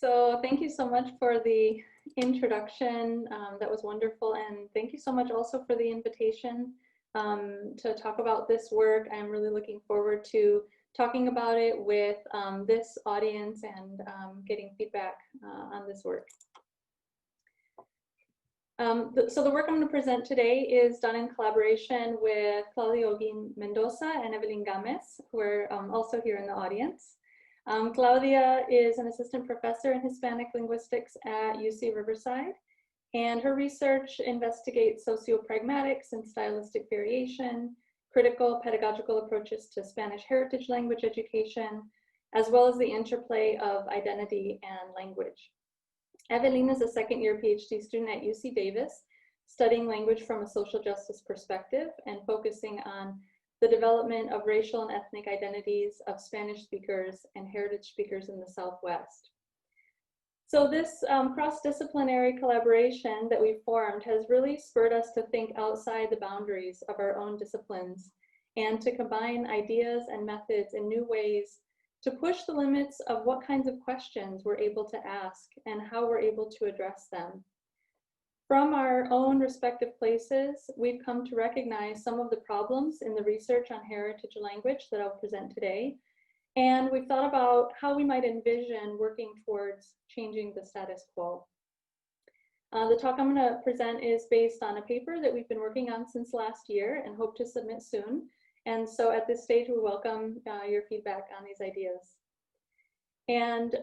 So thank you so much for the introduction. That was wonderful. And thank you so much also for the invitation to talk about this work. I'm really looking forward to talking about it with this audience and getting feedback on this work. So the work I'm going to present today is done in collaboration with Claudia Mendoza and Evelyn Games, who are also here in the audience. Claudia is an assistant professor in Hispanic linguistics at UC Riverside, and her research investigates sociopragmatics and stylistic variation, critical pedagogical approaches to Spanish heritage language education, as well as the interplay of identity and language. Evelyn is a second-year PhD student at UC Davis, studying language from a social justice perspective and focusing on the development of racial and ethnic identities of Spanish speakers and heritage speakers in the Southwest. So this cross-disciplinary collaboration that we formed has really spurred us to think outside the boundaries of our own disciplines and to combine ideas and methods in new ways to push the limits of what kinds of questions we're able to ask and how we're able to address them. From our own respective places, we've come to recognize some of the problems in the research on heritage language that I'll present today. And we've thought about how we might envision working towards changing the status quo. The talk I'm going to present is based on a paper that we've been working on since last year and hope to submit soon. And so at this stage, we welcome your feedback on these ideas. And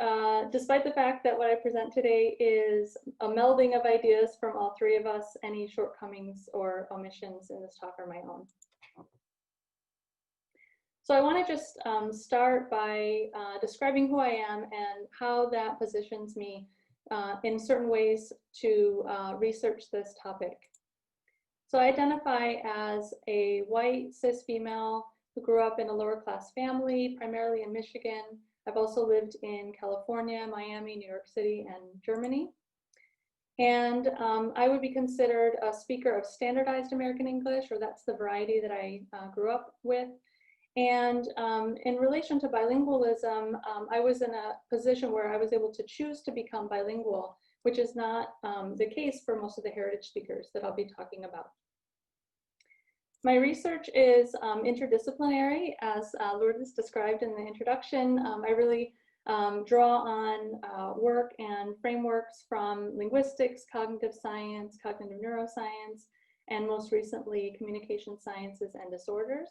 despite the fact that what I present today is a melding of ideas from all three of us, any shortcomings or omissions in this talk are my own. So I want to just start by describing who I am and how that positions me in certain ways to research this topic. So I identify as a white cis female who grew up in a lower class family, primarily in Michigan. I've also lived in California, Miami, New York City, and Germany. And I would be considered a speaker of standardized American English, or that's the variety that I grew up with. And in relation to bilingualism, I was in a position where I was able to choose to become bilingual, which is not the case for most of the heritage speakers that I'll be talking about. My research is interdisciplinary, as Lourdes described in the introduction. I really draw on work and frameworks from linguistics, cognitive science, cognitive neuroscience, and most recently, communication sciences and disorders.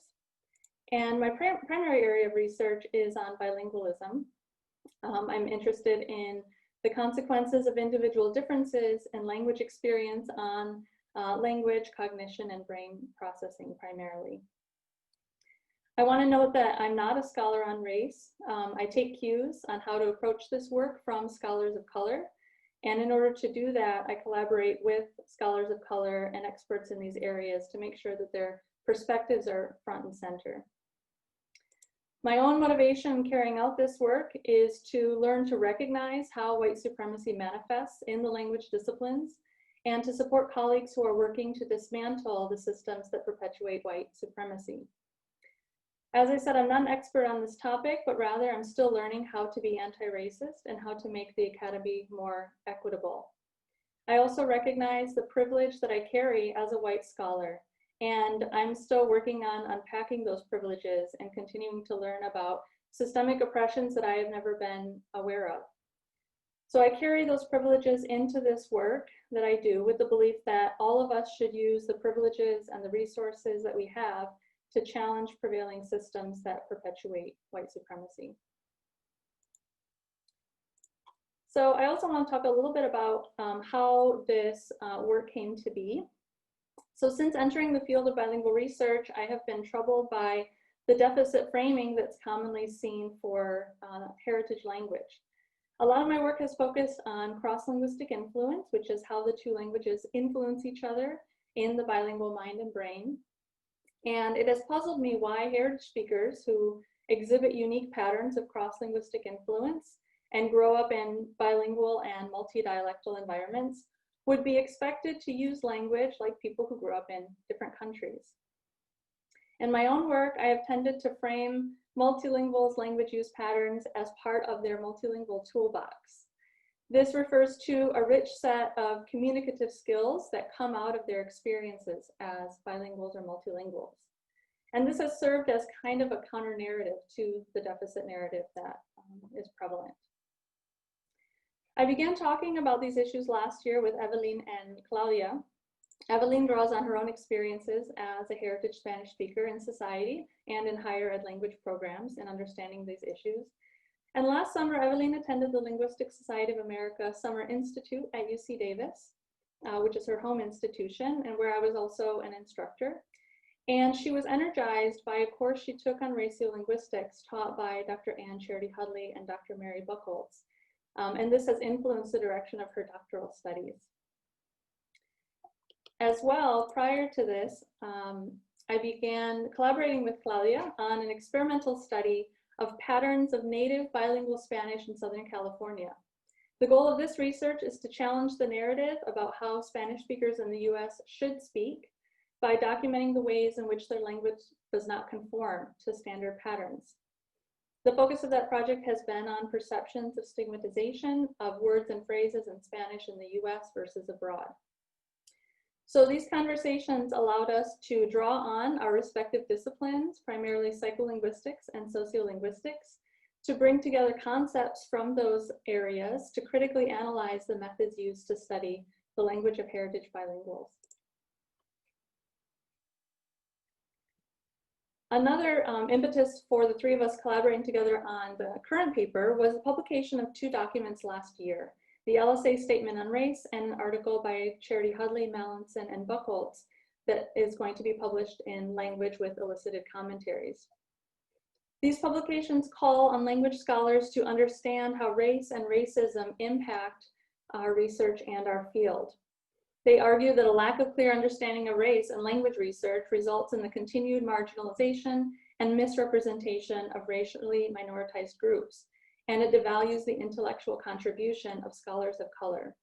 And my primary area of research is on bilingualism. I'm interested in the consequences of individual differences in language experience on language, cognition, and brain processing primarily. I want to note that I'm not a scholar on race. I take cues on how to approach this work from scholars of color. And in order to do that, I collaborate with scholars of color and experts in these areas to make sure that their perspectives are front and center. My own motivation in carrying out this work is to learn to recognize how white supremacy manifests in the language disciplines and to support colleagues who are working to dismantle the systems that perpetuate white supremacy. As I said, I'm not an expert on this topic, but rather I'm still learning how to be anti-racist and how to make the academy more equitable. I also recognize the privilege that I carry as a white scholar, and I'm still working on unpacking those privileges and continuing to learn about systemic oppressions that I have never been aware of. So I carry those privileges into this work that I do with the belief that all of us should use the privileges and the resources that we have to challenge prevailing systems that perpetuate white supremacy. So I also want to talk a little bit about how this work came to be. So since entering the field of bilingual research, I have been troubled by the deficit framing that's commonly seen for heritage language. A lot of my work has focused on cross-linguistic influence, which is how the two languages influence each other in the bilingual mind and brain. And it has puzzled me why heritage speakers who exhibit unique patterns of cross-linguistic influence and grow up in bilingual and multi-dialectal environments would be expected to use language like people who grew up in different countries. In my own work, I have tended to frame multilinguals' language use patterns as part of their multilingual toolbox. This refers to a rich set of communicative skills that come out of their experiences as bilinguals or multilinguals. And this has served as kind of a counter narrative to the deficit narrative that is prevalent. I began talking about these issues last year with Evelyn and Claudia. Evelyn draws on her own experiences as a heritage Spanish speaker in society and in higher ed language programs in understanding these issues. And last summer, Evelyn attended the Linguistic Society of America Summer Institute at UC Davis, which is her home institution, and where I was also an instructor. And she was energized by a course she took on racial linguistics taught by Dr. Ann Charity Hudley and Dr. Mary Buchholz. And this has influenced the direction of her doctoral studies. As well, prior to this, I began collaborating with Claudia on an experimental study of patterns of native bilingual Spanish in Southern California. The goal of this research is to challenge the narrative about how Spanish speakers in the US should speak by documenting the ways in which their language does not conform to standard patterns. The focus of that project has been on perceptions of stigmatization of words and phrases in Spanish in the US versus abroad. So these conversations allowed us to draw on our respective disciplines, primarily psycholinguistics and sociolinguistics, to bring together concepts from those areas to critically analyze the methods used to study the language of heritage bilinguals. Another impetus for the three of us collaborating together on the current paper was the publication of two documents last year. The LSA Statement on Race and an article by Charity Hudley, Mallinson, and Buchholz that is going to be published in Language with Elicited Commentaries. These publications call on language scholars to understand how race and racism impact our research and our field. They argue that a lack of clear understanding of race and language research results in the continued marginalization and misrepresentation of racially minoritized groups, and it devalues the intellectual contribution of scholars of color.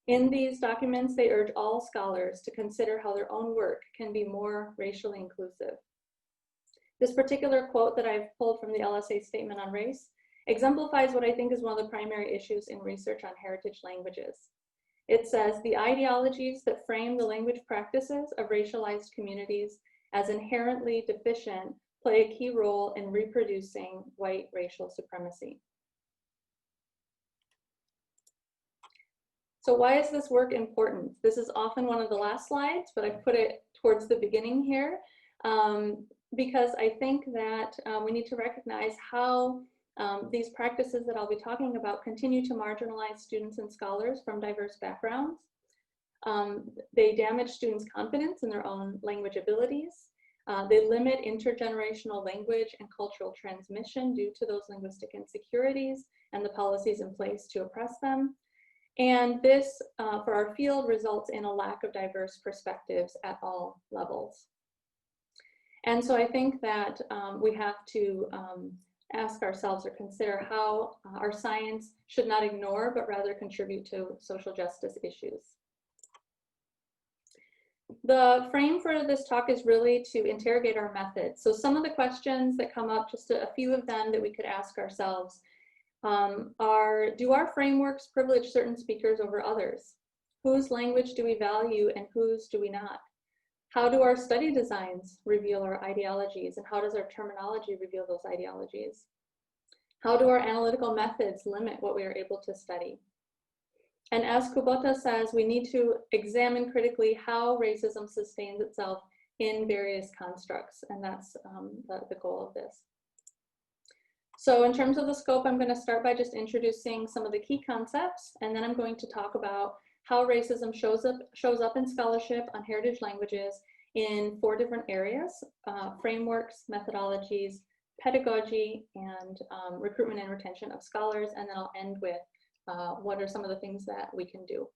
In these documents, they urge all scholars to consider how their own work can be more racially inclusive. This particular quote that I've pulled from the LSA Statement on Race exemplifies what I think is one of the primary issues in research on heritage languages. It says, "The ideologies that frame the language practices of racialized communities as inherently deficient play a key role in reproducing white racial supremacy." So why is this work important? This is often one of the last slides, but I put it towards the beginning here because I think that we need to recognize how these practices that I'll be talking about continue to marginalize students and scholars from diverse backgrounds. They damage students' confidence in their own language abilities. They limit intergenerational language and cultural transmission due to those linguistic insecurities and the policies in place to oppress them. And this, for our field, results in a lack of diverse perspectives at all levels. And so I think that we have to ask ourselves or consider how our science should not ignore, but rather contribute to social justice issues. The frame for this talk is really to interrogate our methods. So some of the questions that come up, just a few of them that we could ask ourselves are, do our frameworks privilege certain speakers over others? Whose language do we value and whose do we not? How do our study designs reveal our ideologies, and how does our terminology reveal those ideologies? How do our analytical methods limit what we are able to study? And as Kubota says, we need to examine critically how racism sustains itself in various constructs, and that's the goal of this. So in terms of the scope, I'm going to start by just introducing some of the key concepts, and then I'm going to talk about how racism shows up in scholarship on heritage languages in 4 different areas: frameworks, methodologies, pedagogy, and recruitment and retention of scholars. And then I'll end with what are some of the things that we can do.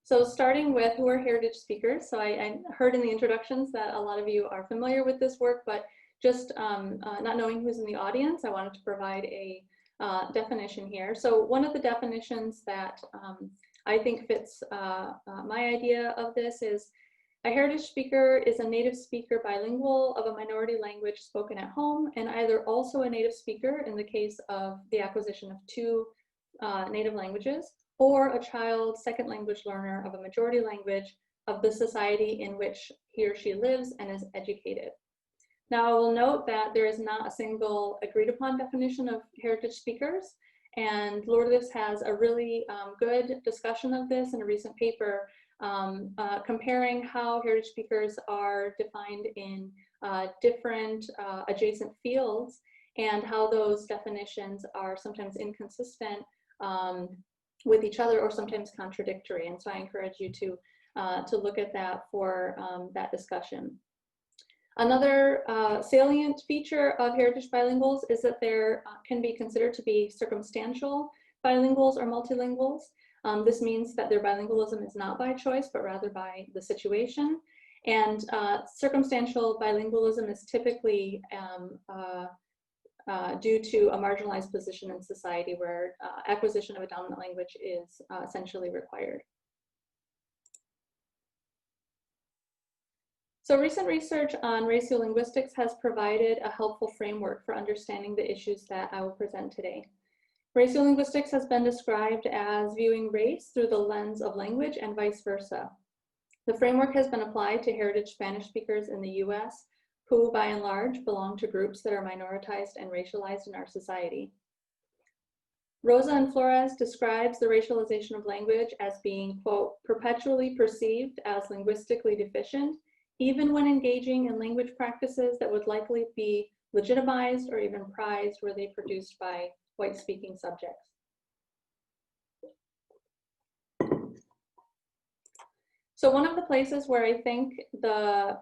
So starting with who are heritage speakers. So I heard in the introductions that a lot of you are familiar with this work, but just not knowing who's in the audience, I wanted to provide a definition here. So one of the definitions that I think fits my idea of this is A heritage speaker is a native speaker bilingual of a minority language spoken at home, and either also a native speaker in the case of the acquisition of two native languages, or a child second language learner of a majority language of the society in which he or she lives and is educated. Now, I will note that there is not a single agreed upon definition of heritage speakers, and Lourdes has a really good discussion of this in a recent paper comparing how heritage speakers are defined in different adjacent fields and how those definitions are sometimes inconsistent with each other or sometimes contradictory. And so I encourage you to look at that for that discussion. Another salient feature of heritage bilinguals is that there can be considered to be circumstantial bilinguals or multilinguals. This means that their bilingualism is not by choice, but rather by the situation. And circumstantial bilingualism is typically due to a marginalized position in society where acquisition of a dominant language is essentially required. So recent research on racial-linguistics has provided a helpful framework for understanding the issues that I will present today. Racial linguistics has been described as viewing race through the lens of language and vice versa. The framework has been applied to heritage Spanish speakers in the US, who by and large belong to groups that are minoritized and racialized in our society. Rosa and Flores describes the racialization of language as being, quote, perpetually perceived as linguistically deficient, even when engaging in language practices that would likely be legitimized or even prized were they produced by white-speaking subjects. So one of the places where I think the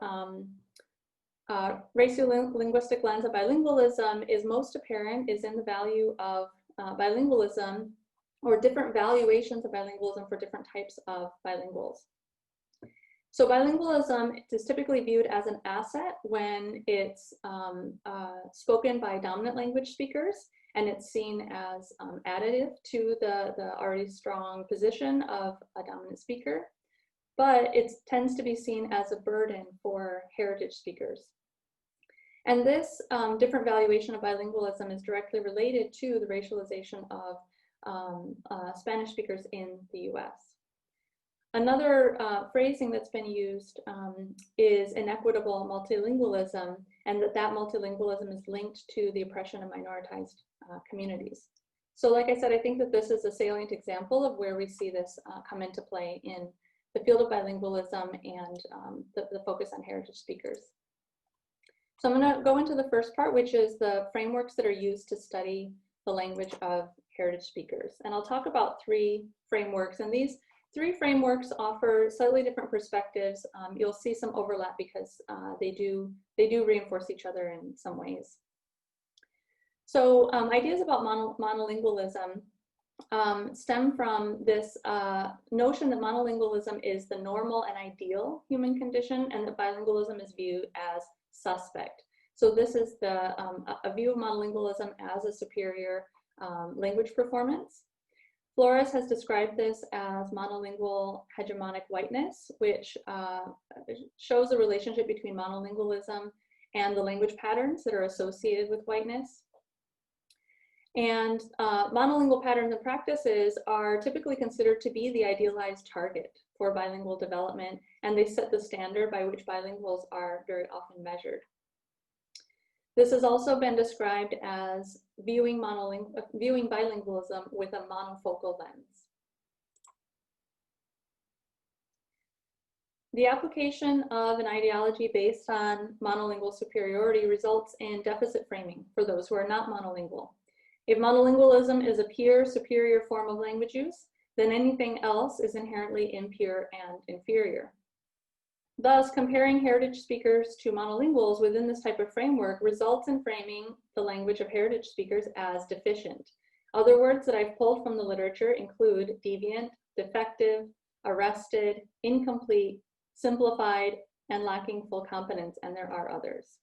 racial-linguistic lens of bilingualism is most apparent is in the value of bilingualism, or different valuations of bilingualism for different types of bilinguals. So bilingualism is typically viewed as an asset when it's spoken by dominant language speakers, and it's seen as additive to the already strong position of a dominant speaker, but it tends to be seen as a burden for heritage speakers. And this different valuation of bilingualism is directly related to the racialization of Spanish speakers in the US. Another phrasing that's been used is inequitable multilingualism, and that multilingualism is linked to the oppression of minoritized communities. So like I said, I think that this is a salient example of where we see this come into play in the field of bilingualism and the focus on heritage speakers. So I'm going to go into the first part, which is the frameworks that are used to study the language of heritage speakers. And I'll talk about three frameworks, and these three frameworks offer slightly different perspectives. You'll see some overlap because they do reinforce each other in some ways. So ideas about monolingualism stem from this notion that monolingualism is the normal and ideal human condition, and that bilingualism is viewed as suspect. So this is a view of monolingualism as a superior language performance. Flores has described this as monolingual hegemonic whiteness, which shows a relationship between monolingualism and the language patterns that are associated with whiteness. And monolingual patterns and practices are typically considered to be the idealized target for bilingual development, and they set the standard by which bilinguals are very often measured. This has also been described as viewing bilingualism with a monofocal lens. The application of an ideology based on monolingual superiority results in deficit framing for those who are not monolingual. If monolingualism is a pure superior form of language use, then anything else is inherently impure and inferior. Thus, comparing heritage speakers to monolinguals within this type of framework results in framing the language of heritage speakers as deficient. Other words that I've pulled from the literature include deviant, defective, arrested, incomplete, simplified, and lacking full competence, and there are others.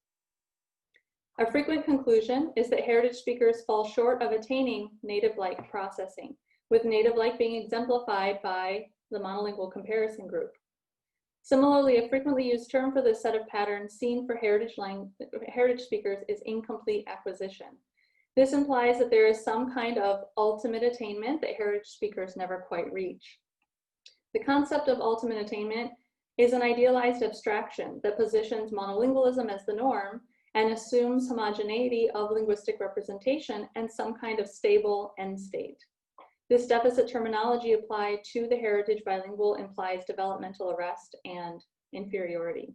A frequent conclusion is that heritage speakers fall short of attaining native-like processing, with native-like being exemplified by the monolingual comparison group. Similarly, a frequently used term for this set of patterns seen for heritage speakers is incomplete acquisition. This implies that there is some kind of ultimate attainment that heritage speakers never quite reach. The concept of ultimate attainment is an idealized abstraction that positions monolingualism as the norm and assumes homogeneity of linguistic representation and some kind of stable end state. This deficit terminology applied to the heritage bilingual implies developmental arrest and inferiority.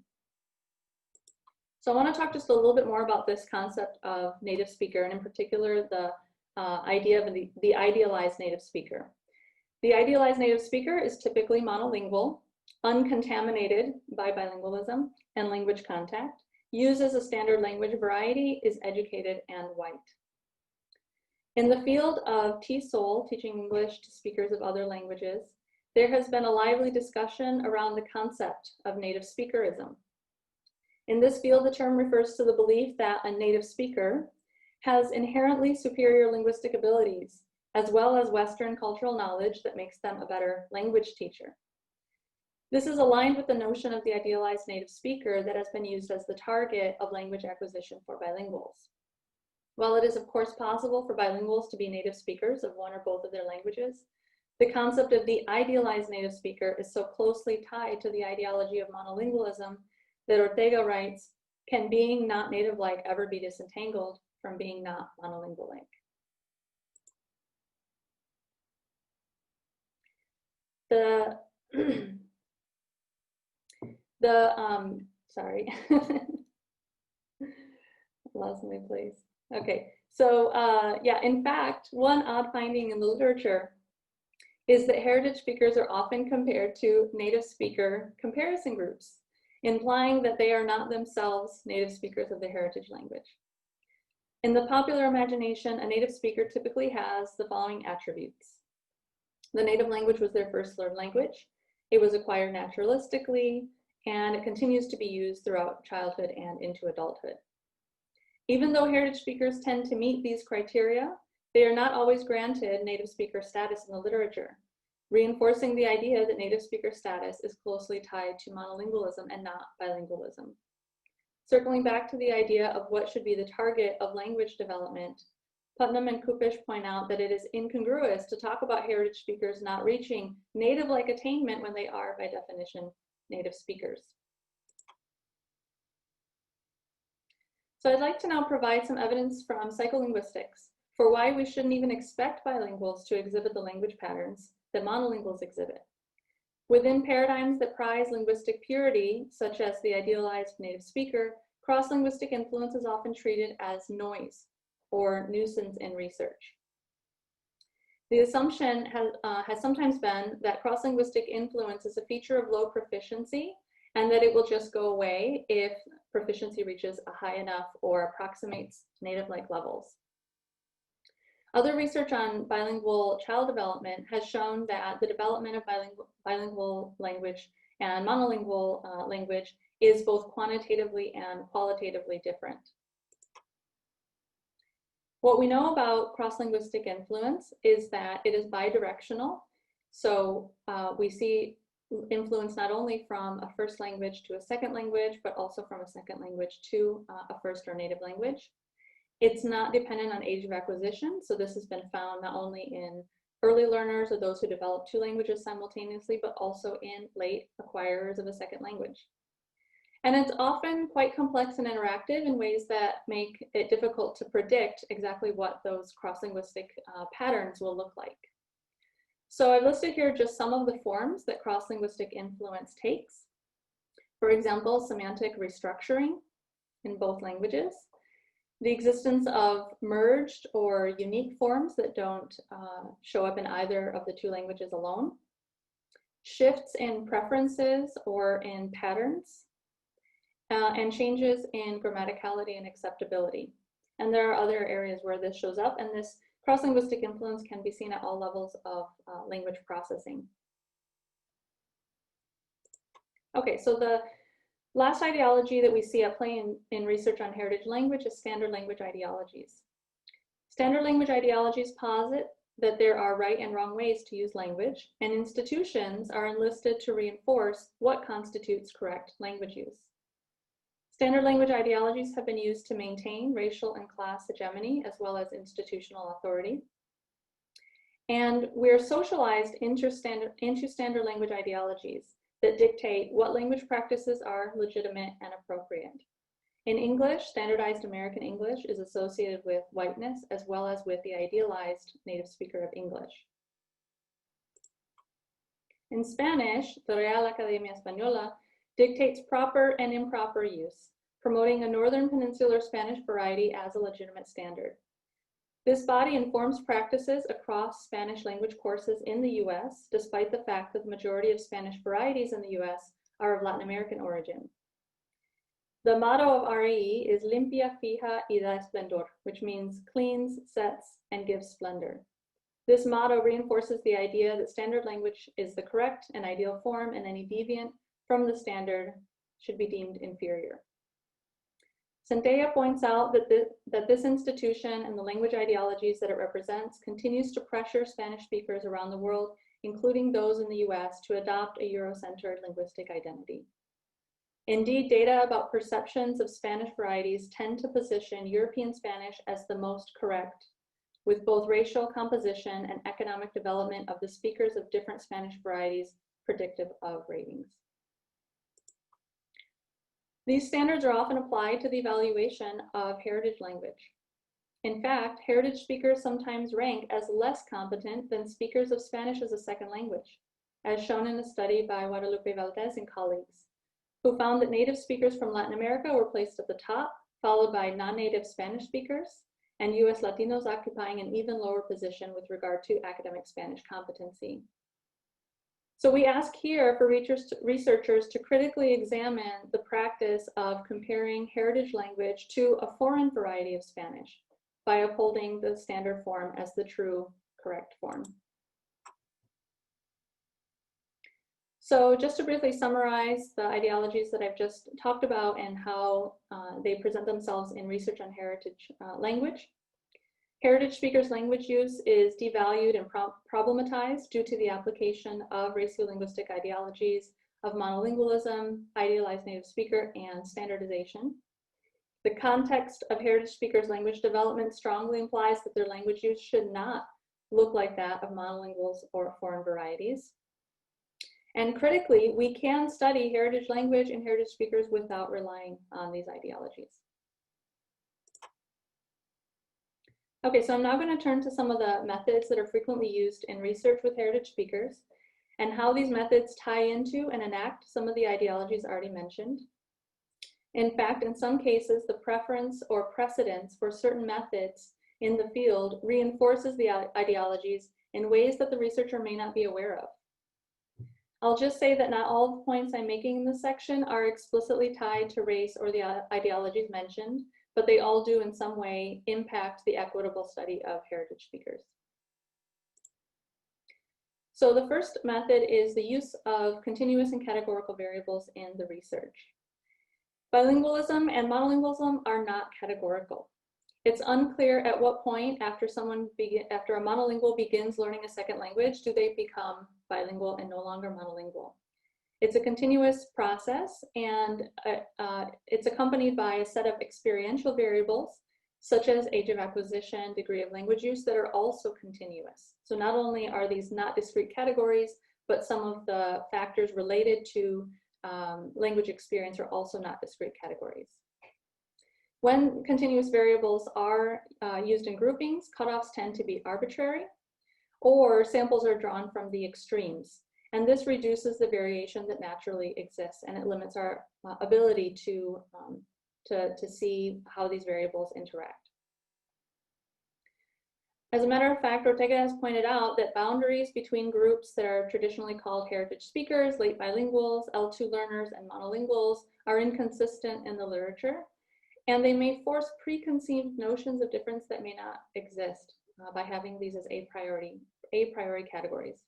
So I want to talk just a little bit more about this concept of native speaker, and in particular the idea of the idealized native speaker. The idealized native speaker is typically monolingual, uncontaminated by bilingualism and language contact, uses a standard language variety, is educated and white. In the field of TESOL, teaching English to speakers of other languages, there has been a lively discussion around the concept of native speakerism. In this field, the term refers to the belief that a native speaker has inherently superior linguistic abilities, as well as Western cultural knowledge that makes them a better language teacher. This is aligned with the notion of the idealized native speaker that has been used as the target of language acquisition for bilinguals. While it is of course possible for bilinguals to be native speakers of one or both of their languages, the concept of the idealized native speaker is so closely tied to the ideology of monolingualism that Ortega writes, "Can being not native-like ever be disentangled from being not monolingual-like?" Sorry, lost my place. Okay, so yeah, in fact, one odd finding in the literature is that heritage speakers are often compared to native speaker comparison groups, implying that they are not themselves native speakers of the heritage language. In the popular imagination, a native speaker typically has the following attributes. The native language was their first learned language. It was acquired naturalistically, and it continues to be used throughout childhood and into adulthood. Even though heritage speakers tend to meet these criteria, they are not always granted native speaker status in the literature, reinforcing the idea that native speaker status is closely tied to monolingualism and not bilingualism. Circling back to the idea of what should be the target of language development, Putnam and Kupish point out that it is incongruous to talk about heritage speakers not reaching native-like attainment when they are, by definition, native speakers. So I'd like to now provide some evidence from psycholinguistics for why we shouldn't even expect bilinguals to exhibit the language patterns that monolinguals exhibit. Within paradigms that prize linguistic purity, such as the idealized native speaker, cross-linguistic influence is often treated as noise or nuisance in research. The assumption has sometimes been that cross-linguistic influence is a feature of low proficiency and that it will just go away if proficiency reaches a high enough or approximates native-like levels. Other research on bilingual child development has shown that the development of bilingual language and monolingual language is both quantitatively and qualitatively different. What we know about cross-linguistic influence is that it is bidirectional. So we see influence not only from a first language to a second language, but also from a second language to a first or native language. It's not dependent on age of acquisition. So this has been found not only in early learners or those who develop two languages simultaneously, but also in late acquirers of a second language. And it's often quite complex and interactive in ways that make it difficult to predict exactly what those cross-linguistic patterns will look like. So I've listed here just some of the forms that cross-linguistic influence takes. For example, semantic restructuring in both languages, the existence of merged or unique forms that don't show up in either of the two languages alone, shifts in preferences or in patterns, and changes in grammaticality and acceptability. And there are other areas where this shows up, and this cross-linguistic influence can be seen at all levels of language processing. Okay, so the last ideology that we see at play in research on heritage language is standard language ideologies. Standard language ideologies posit that there are right and wrong ways to use language, and institutions are enlisted to reinforce what constitutes correct language use. Standard language ideologies have been used to maintain racial and class hegemony as well as institutional authority. And we're socialized into standard language ideologies that dictate what language practices are legitimate and appropriate. In English, standardized American English is associated with whiteness as well as with the idealized native speaker of English. In Spanish, the Real Academia Española dictates proper and improper use, promoting a Northern Peninsular Spanish variety as a legitimate standard. This body informs practices across Spanish language courses in the US, despite the fact that the majority of Spanish varieties in the US are of Latin American origin. The motto of RAE is Limpia, Fija y da esplendor, which means cleans, sets, and gives splendor. This motto reinforces the idea that standard language is the correct and ideal form, and any deviant from the standard should be deemed inferior. Centella points out that this institution and the language ideologies that it represents continues to pressure Spanish speakers around the world, including those in the US, to adopt a Euro-centered linguistic identity. Indeed, data about perceptions of Spanish varieties tend to position European Spanish as the most correct, with both racial composition and economic development of the speakers of different Spanish varieties predictive of ratings. These standards are often applied to the evaluation of heritage language. In fact, heritage speakers sometimes rank as less competent than speakers of Spanish as a second language, as shown in a study by Guadalupe Valdez and colleagues, who found that native speakers from Latin America were placed at the top, followed by non-native Spanish speakers, and US Latinos occupying an even lower position with regard to academic Spanish competency. So we ask here for researchers to critically examine the practice of comparing heritage language to a foreign variety of Spanish by upholding the standard form as the true, correct form. So just to briefly summarize the ideologies that I've just talked about and how they present themselves in research on heritage language. Heritage speakers' language use is devalued and problematized due to the application of racial-linguistic ideologies of monolingualism, idealized native speaker, and standardization. The context of heritage speakers' language development strongly implies that their language use should not look like that of monolinguals or foreign varieties. And critically, we can study heritage language and heritage speakers without relying on these ideologies. Okay, so I'm now going to turn to some of the methods that are frequently used in research with heritage speakers and how these methods tie into and enact some of the ideologies already mentioned. In fact, in some cases, the preference or precedence for certain methods in the field reinforces the ideologies in ways that the researcher may not be aware of. I'll just say that not all the points I'm making in this section are explicitly tied to race or the ideologies mentioned, but they all do in some way impact the equitable study of heritage speakers. So the first method is the use of continuous and categorical variables in the research. Bilingualism and monolingualism are not categorical. It's unclear at what point after a monolingual begins learning a second language do they become bilingual and no longer monolingual. It's a continuous process, and it's accompanied by a set of experiential variables, such as age of acquisition, degree of language use, that are also continuous. So not only are these not discrete categories, but some of the factors related to language experience are also not discrete categories. When continuous variables are used in groupings, cutoffs tend to be arbitrary, or samples are drawn from the extremes. And this reduces the variation that naturally exists, and it limits our ability to see how these variables interact. As a matter of fact, Ortega has pointed out that boundaries between groups that are traditionally called heritage speakers, late bilinguals, L2 learners, and monolinguals are inconsistent in the literature, and they may force preconceived notions of difference that may not exist by having these as a priori categories.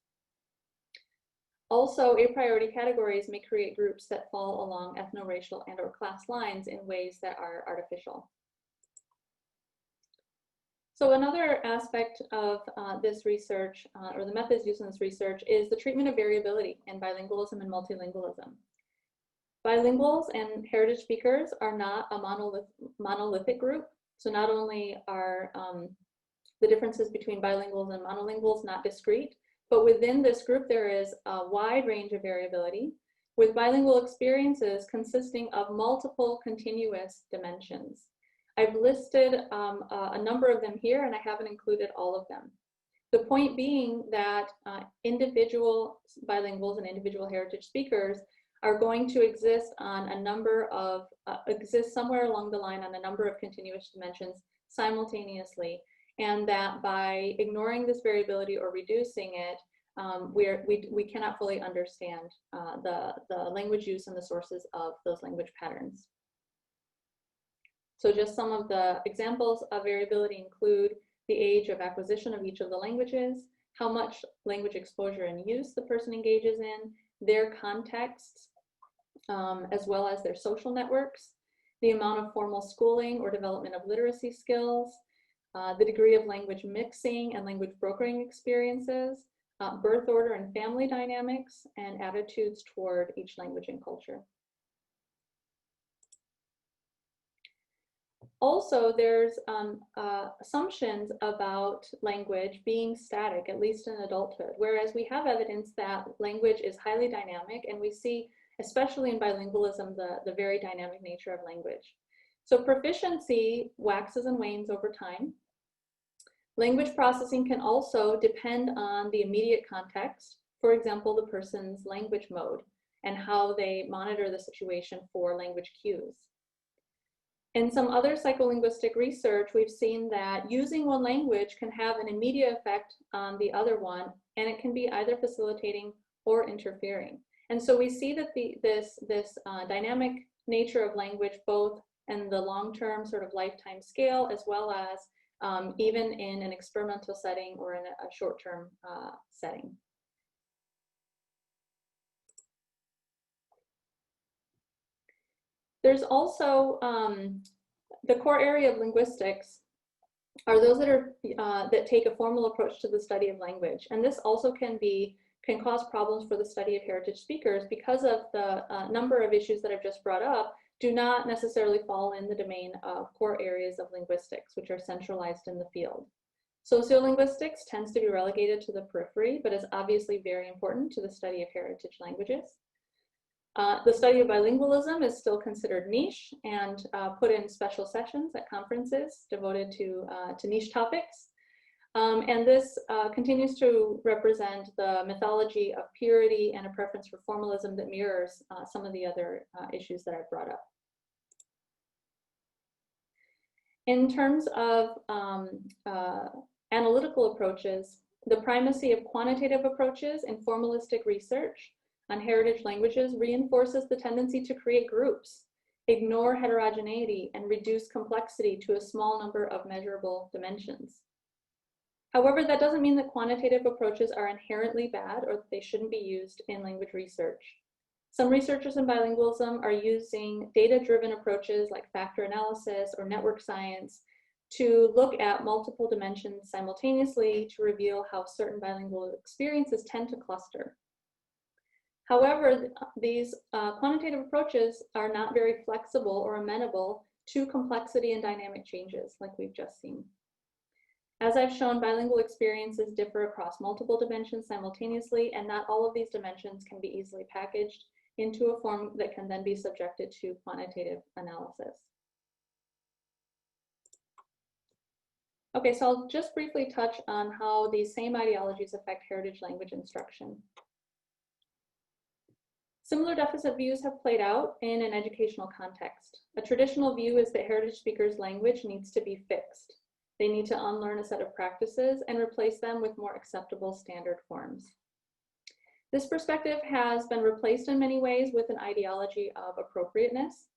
Also, a priori categories may create groups that fall along ethno-racial and/or class lines in ways that are artificial. So another aspect of this research, or the methods used in this research, is the treatment of variability in bilingualism and multilingualism. Bilinguals and heritage speakers are not a monolithic group. So not only are the differences between bilinguals and monolinguals not discrete, but within this group there is a wide range of variability, with bilingual experiences consisting of multiple continuous dimensions. I've listed a number of them here, and I haven't included all of them. The point being that individual bilinguals and individual heritage speakers are going to exist on a number of, exist somewhere along the line on a number of continuous dimensions simultaneously, and that by ignoring this variability or reducing it, we cannot fully understand the language use and the sources of those language patterns. So just some of the examples of variability include the age of acquisition of each of the languages, how much language exposure and use the person engages in, their contexts, as well as their social networks, the amount of formal schooling or development of literacy skills, the degree of language mixing and language brokering experiences, birth order and family dynamics, and attitudes toward each language and culture. Also, there's assumptions about language being static, at least in adulthood, whereas we have evidence that language is highly dynamic, and we see, especially in bilingualism, the very dynamic nature of language. So proficiency waxes and wanes over time. Language processing can also depend on the immediate context, for example, the person's language mode and how they monitor the situation for language cues. In some other psycholinguistic research, we've seen that using one language can have an immediate effect on the other one, and it can be either facilitating or interfering. And so we see that this dynamic nature of language, both in the long-term sort of lifetime scale, as well as even in an experimental setting or in a short-term setting. There's also the core area of linguistics are those that take a formal approach to the study of language, and this also can cause problems for the study of heritage speakers because of the number of issues that I've just brought up do not necessarily fall in the domain of core areas of linguistics, which are centralized in the field. Sociolinguistics tends to be relegated to the periphery, but is obviously very important to the study of heritage languages. The study of bilingualism is still considered niche and put in special sessions at conferences devoted to niche topics. And this continues to represent the mythology of purity and a preference for formalism that mirrors some of the other issues that I've brought up. In terms of analytical approaches, the primacy of quantitative approaches in formalistic research on heritage languages reinforces the tendency to create groups, ignore heterogeneity, and reduce complexity to a small number of measurable dimensions. However, that doesn't mean that quantitative approaches are inherently bad or that they shouldn't be used in language research. Some researchers in bilingualism are using data-driven approaches like factor analysis or network science to look at multiple dimensions simultaneously to reveal how certain bilingual experiences tend to cluster. However, these quantitative approaches are not very flexible or amenable to complexity and dynamic changes like we've just seen. As I've shown, bilingual experiences differ across multiple dimensions simultaneously, and not all of these dimensions can be easily packaged into a form that can then be subjected to quantitative analysis. Okay, so I'll just briefly touch on how these same ideologies affect heritage language instruction. Similar deficit views have played out in an educational context. A traditional view is that heritage speakers' language needs to be fixed. They need to unlearn a set of practices and replace them with more acceptable standard forms. This perspective has been replaced in many ways with an ideology of appropriateness.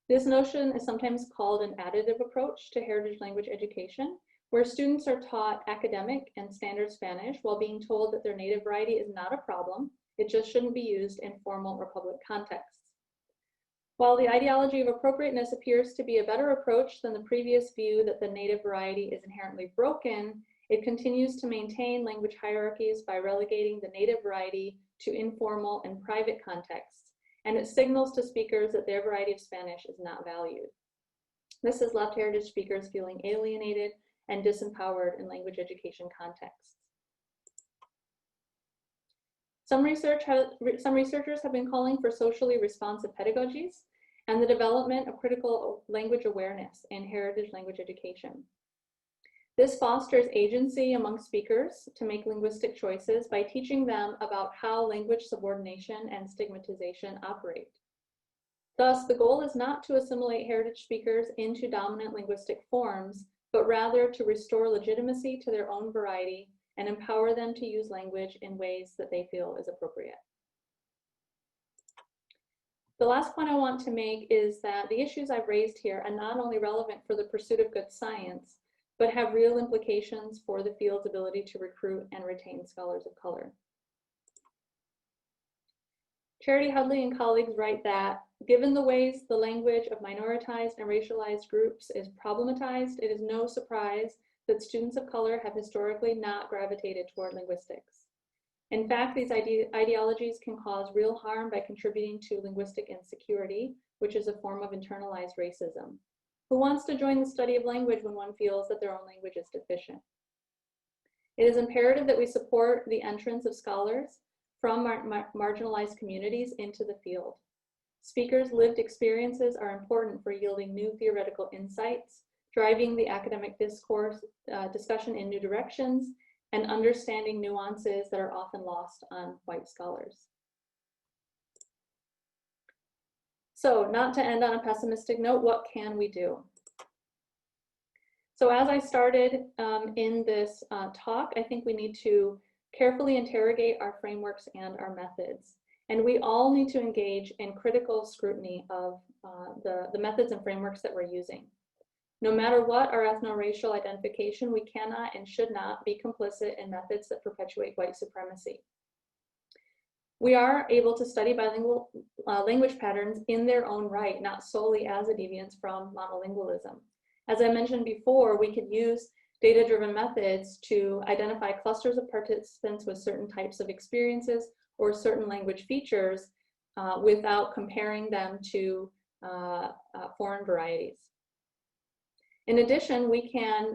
This notion is sometimes called an additive approach to heritage language education, where students are taught academic and standard Spanish while being told that their native variety is not a problem. It just shouldn't be used in formal or public contexts. While the ideology of appropriateness appears to be a better approach than the previous view that the native variety is inherently broken, it continues to maintain language hierarchies by relegating the native variety to informal and private contexts, and it signals to speakers that their variety of Spanish is not valued. This has left heritage speakers feeling alienated and disempowered in language education contexts. Some researchers have been calling for socially responsive pedagogies and the development of critical language awareness in heritage language education. This fosters agency among speakers to make linguistic choices by teaching them about how language subordination and stigmatization operate. Thus, the goal is not to assimilate heritage speakers into dominant linguistic forms, but rather to restore legitimacy to their own variety and empower them to use language in ways that they feel is appropriate. The last point I want to make is that the issues I've raised here are not only relevant for the pursuit of good science, but have real implications for the field's ability to recruit and retain scholars of color. Charity Hudley and colleagues write that, given the ways the language of minoritized and racialized groups is problematized, it is no surprise that students of color have historically not gravitated toward linguistics. In fact, these ideologies can cause real harm by contributing to linguistic insecurity, which is a form of internalized racism. Who wants to join the study of language when one feels that their own language is deficient? It is imperative that we support the entrance of scholars from marginalized communities into the field. Speakers' lived experiences are important for yielding new theoretical insights, driving the academic discourse discussion in new directions, and understanding nuances that are often lost on white scholars. So, not to end on a pessimistic note, what can we do? So as I started in this talk, I think we need to carefully interrogate our frameworks and our methods. And we all need to engage in critical scrutiny of the methods and frameworks that we're using. No matter what our ethno-racial identification, we cannot and should not be complicit in methods that perpetuate white supremacy. We are able to study bilingual language patterns in their own right, not solely as a deviance from monolingualism. As I mentioned before, we could use data-driven methods to identify clusters of participants with certain types of experiences or certain language features without comparing them to foreign varieties. In addition, we can,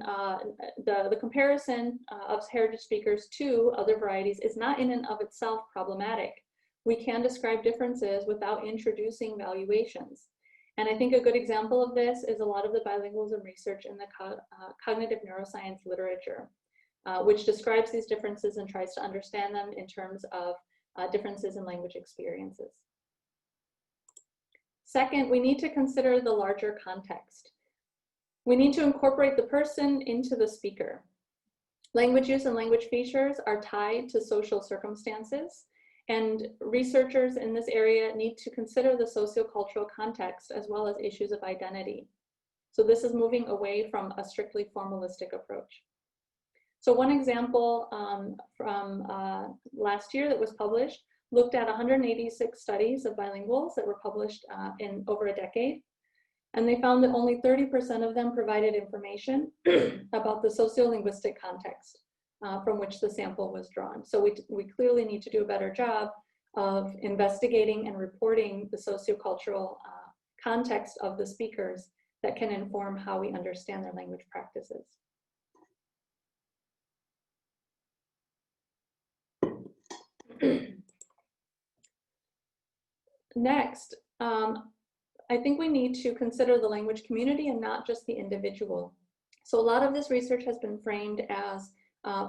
the comparison of heritage speakers to other varieties is not in and of itself problematic. We can describe differences without introducing valuations. And I think a good example of this is a lot of the bilingualism research in the cognitive neuroscience literature, which describes these differences and tries to understand them in terms of differences in language experiences. Second, we need to consider the larger context. We need to incorporate the person into the speaker. Language use and language features are tied to social circumstances, and researchers in this area need to consider the sociocultural context as well as issues of identity. So this is moving away from a strictly formalistic approach. So one example from last year that was published looked at 186 studies of bilinguals that were published in over a decade. And they found that only 30% of them provided information about the sociolinguistic context from which the sample was drawn. So we clearly need to do a better job of investigating and reporting the sociocultural context of the speakers that can inform how we understand their language practices. Next, I think we need to consider the language community and not just the individual. So a lot of this research has been framed as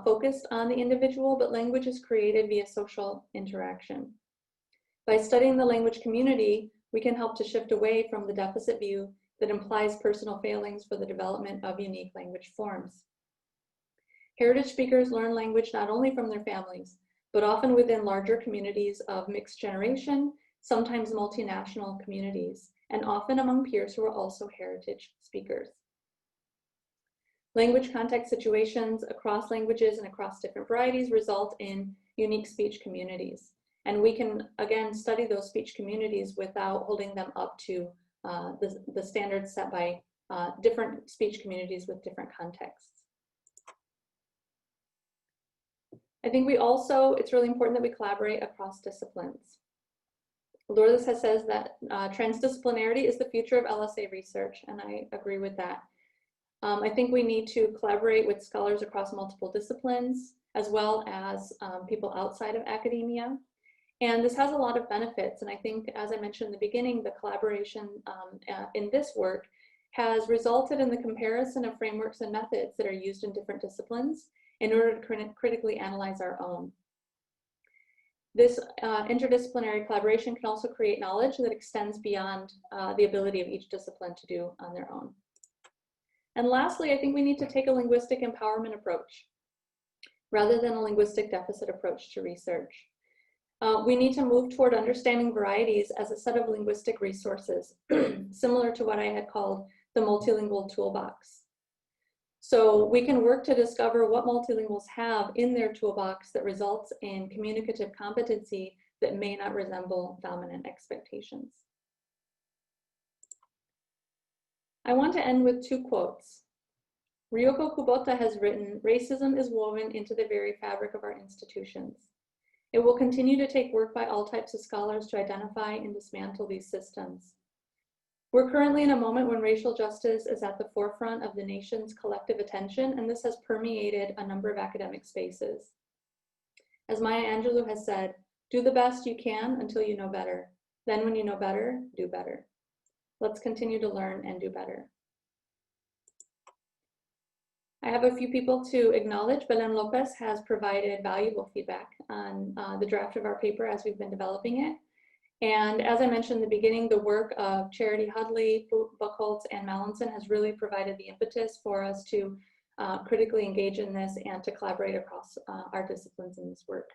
focused on the individual, but language is created via social interaction. By studying the language community, we can help to shift away from the deficit view that implies personal failings for the development of unique language forms. Heritage speakers learn language not only from their families, but often within larger communities of mixed generation, sometimes multinational communities, and often among peers who are also heritage speakers. Language context situations across languages and across different varieties result in unique speech communities. And we can, again, study those speech communities without holding them up to the standards set by different speech communities with different contexts. I think it's really important that we collaborate across disciplines. Lourdes says that transdisciplinarity is the future of LSA research, and I agree with that. I think we need to collaborate with scholars across multiple disciplines, as well as people outside of academia. And this has a lot of benefits. And I think, as I mentioned in the beginning, the collaboration in this work has resulted in the comparison of frameworks and methods that are used in different disciplines in order to critically analyze our own. This interdisciplinary collaboration can also create knowledge that extends beyond the ability of each discipline to do on their own. And lastly, I think we need to take a linguistic empowerment approach rather than a linguistic deficit approach to research. We need to move toward understanding varieties as a set of linguistic resources, similar to what I had called the multilingual toolbox. So we can work to discover what multilinguals have in their toolbox that results in communicative competency that may not resemble dominant expectations. I want to end with two quotes. Ryoko Kubota has written, "Racism is woven into the very fabric of our institutions. It will continue to take work by all types of scholars to identify and dismantle these systems. We're currently in a moment when racial justice is at the forefront of the nation's collective attention, and this has permeated a number of academic spaces. As Maya Angelou has said, do the best you can until you know better. Then when you know better, do better. Let's continue to learn and do better." I have a few people to acknowledge. Belen Lopez has provided valuable feedback on the draft of our paper as we've been developing it. And as I mentioned in the beginning, the work of Charity Hudley, Buchholz, and Mallinson has really provided the impetus for us to critically engage in this and to collaborate across our disciplines in this work.